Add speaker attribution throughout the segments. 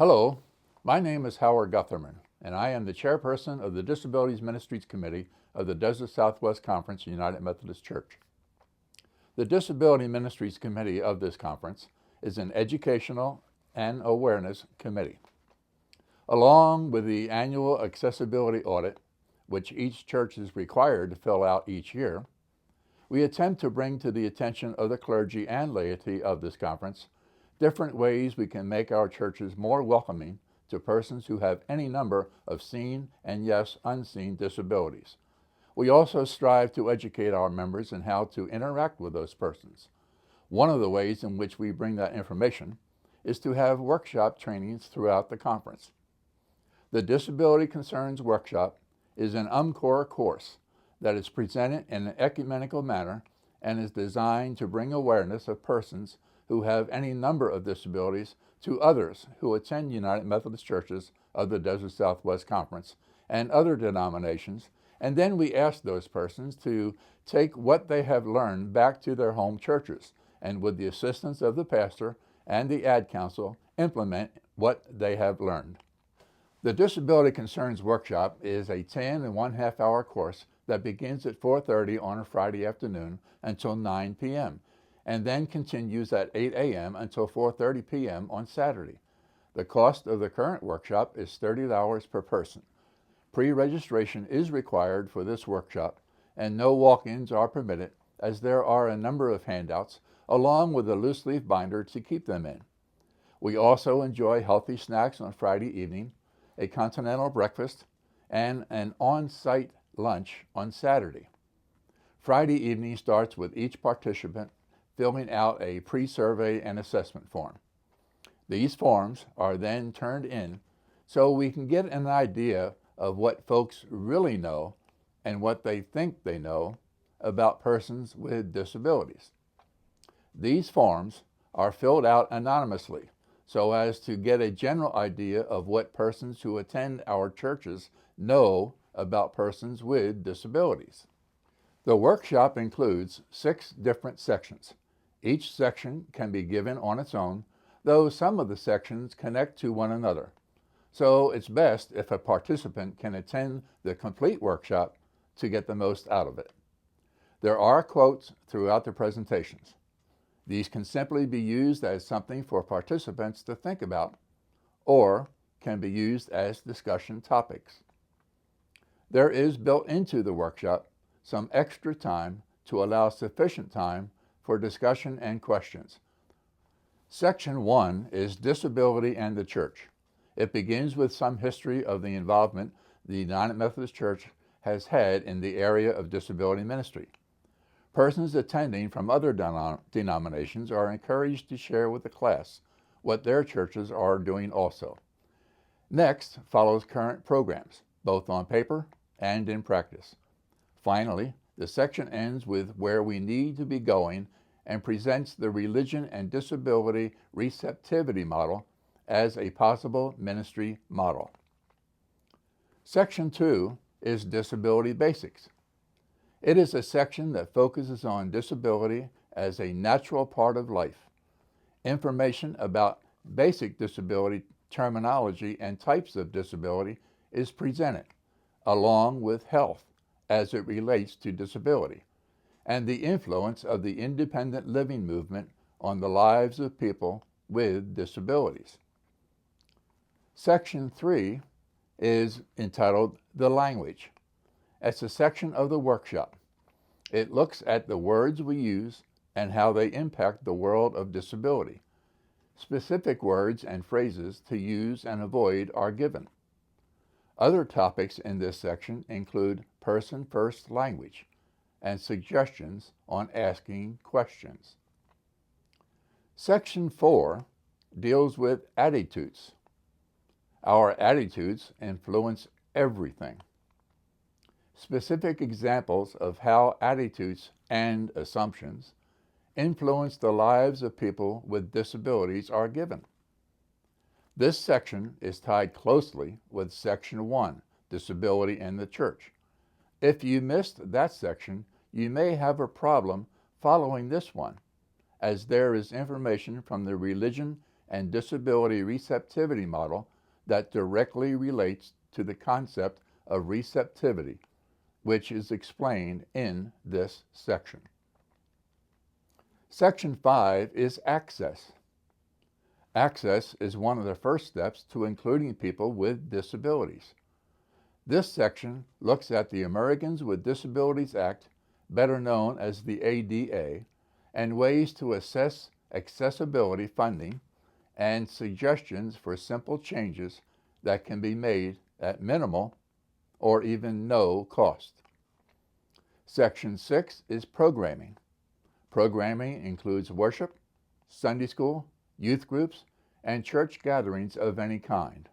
Speaker 1: Hello, my name is Howard Guetherman, and I am the Chairperson of the Disabilities Ministries Committee of the Desert Southwest Conference United Methodist Church. The Disability Ministries Committee of this conference is an educational and awareness committee. Along with the annual accessibility audit, which each church is required to fill out each year, we attempt to bring to the attention of the clergy and laity of this conference different ways we can make our churches more welcoming to persons who have any number of seen and, yes, unseen disabilities. We also strive to educate our members in how to interact with those persons. One of the ways in which we bring that information is to have workshop trainings throughout the conference. The Disability Concerns Workshop is an UMCOR course that is presented in an ecumenical manner and is designed to bring awareness of persons who have any number of disabilities to others who attend United Methodist Churches of the Desert Southwest Conference and other denominations, and then we ask those persons to take what they have learned back to their home churches, and with the assistance of the pastor and the ad council, implement what they have learned. The Disability Concerns Workshop is a 10 1/2 hour course that begins at 4:30 on a Friday afternoon until 9 p.m., and then continues at 8 a.m. until 4:30 p.m. on Saturday. The cost of the current workshop is $30 per person. Pre-registration is required for this workshop, and no walk-ins are permitted, as there are a number of handouts, along with a loose-leaf binder to keep them in. We also enjoy healthy snacks on Friday evening, a continental breakfast, and an on-site lunch on Saturday. Friday evening starts with each participant filling out a pre-survey and assessment form. These forms are then turned in so we can get an idea of what folks really know and what they think they know about persons with disabilities. These forms are filled out anonymously so as to get a general idea of what persons who attend our churches know about persons with disabilities. The workshop includes 6 different sections. Each section can be given on its own, though some of the sections connect to one another. So it's best if a participant can attend the complete workshop to get the most out of it. There are quotes throughout the presentations. These can simply be used as something for participants to think about, or can be used as discussion topics. There is built into the workshop some extra time to allow sufficient time for discussion and questions. Section 1 is Disability and the Church. It begins with some history of the involvement the United Methodist Church has had in the area of disability ministry. Persons attending from other denominations are encouraged to share with the class what their churches are doing also. Next follows current programs, both on paper and in practice. Finally, the section ends with where we need to be going and presents the religion and disability receptivity model as a possible ministry model. Section 2 is Disability Basics. It is a section that focuses on disability as a natural part of life. Information about basic disability terminology and types of disability is presented, along with health as it relates to disability, and the influence of the independent living movement on the lives of people with disabilities. Section 3 is entitled The Language. It's a section of the workshop. It looks at the words we use and how they impact the world of disability. Specific words and phrases to use and avoid are given. Other topics in this section include person-first language and suggestions on asking questions. Section 4 deals with attitudes. Our attitudes influence everything. Specific examples of how attitudes and assumptions influence the lives of people with disabilities are given. This section is tied closely with Section 1, Disability in the Church. If you missed that section, you may have a problem following this one, as there is information from the Religion and disability receptivity model that directly relates to the concept of receptivity, which is explained in this section. Section 5 is access. Access is one of the first steps to including people with disabilities. This section looks at the Americans with Disabilities Act, better known as the ADA, and ways to assess accessibility funding and suggestions for simple changes that can be made at minimal or even no cost. Section 6 is programming. Programming includes worship, Sunday school, youth groups, and church gatherings of any kind.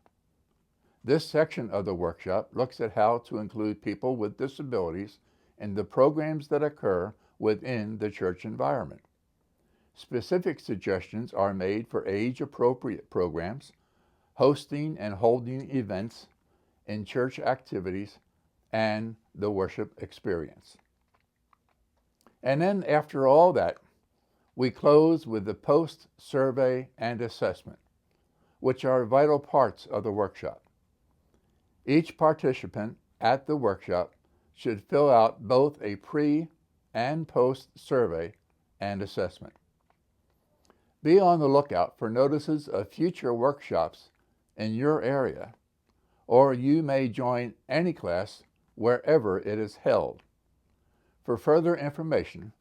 Speaker 1: This section of the workshop looks at how to include people with disabilities in the programs that occur within the church environment. Specific suggestions are made for age-appropriate programs, hosting and holding events in church activities, and the worship experience. And then after all that, we close with the post, survey, and assessment, which are vital parts of the workshop. Each participant at the workshop should fill out both a pre- and post-survey and assessment. Be on the lookout for notices of future workshops in your area, or you may join any class wherever it is held. For further information,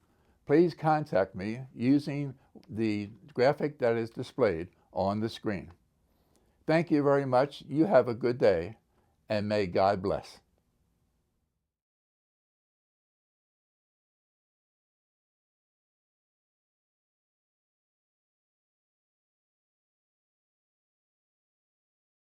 Speaker 1: please contact me using the graphic that is displayed on the screen. Thank you very much. You have a good day, and may God bless.